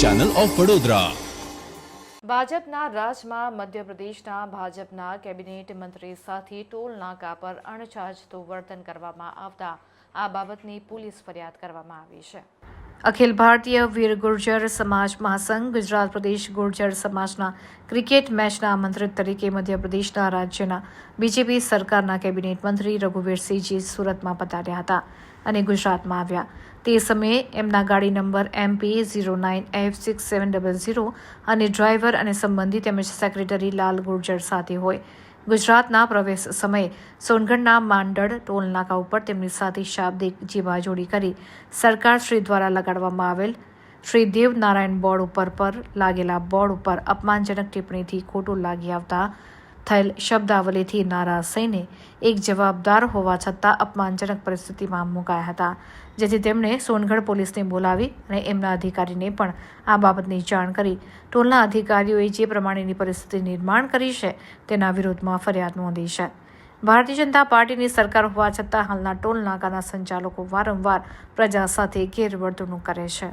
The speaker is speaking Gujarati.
Channel of Vadodara. ભાજપના રાજમાં મધ્યપ્રદેશના ભાજપના કેબિનેટ મંત્રી સાથે ટોલ નાકા પર અણચાચતું વર્તન કરવામાં આવતા આ બાબતની પોલીસ ફરિયાદ કરવામાં આવી છે। અખિલ ભારતીય વીર ગુર્જર સમાજ મહાસંઘ ગુજરાત પ્રદેશ ગુર્જર સમાજના ક્રિકેટ મેચના આમંત્રિત તરીકે મધ્યપ્રદેશના રાજ્યના બીજેપી સરકારના કેબિનેટ મંત્રી રઘુવીરસિંહજી સુરતમાં પધાર્યા હતા અને ગુજરાતમાં આવ્યા। તે સમયે એમના ગાડી નંબર MP09F6700 અને ડ્રાઈવર અને સંબંધી તેમજ સેક્રેટરી લાલ ગુર્જર સાથે હોય। ગુજરાતના પ્રવેશ સમયે સોનગઢના માંડળ ટોલ નાકા ઉપર તેમની સાથે શાબ્દિક જીવાજોડી કરી સરકાર શ્રી દ્વારા લગાડવામાં આવેલ શ્રી દેવનારાયણ બોર્ડ ઉપર લાગેલા બોર્ડ ઉપર અપમાનજનક ટિપ્પણીથી ખોટું લાગી આવતા થયેલ શબ્દાવલીથી નારાજ થઈને એક જવાબદાર હોવા છતાં અપમાનજનક પરિસ્થિતિમાં મુકાયા હતા, જેથી તેમણે સોનગઢ પોલીસને બોલાવી અને એમના અધિકારીને પણ આ બાબતની જાણ કરી ટોલના અધિકારીઓએ જે પ્રમાણેની પરિસ્થિતિ નિર્માણ કરી છે તેના વિરોધમાં ફરિયાદ નોંધી છે। ભારતીય જનતા પાર્ટીની સરકાર હોવા છતાં હાલના ટોલ નાકાના સંચાલકો વારંવાર પ્રજા સાથે ગેરવર્તણૂક કરે છે।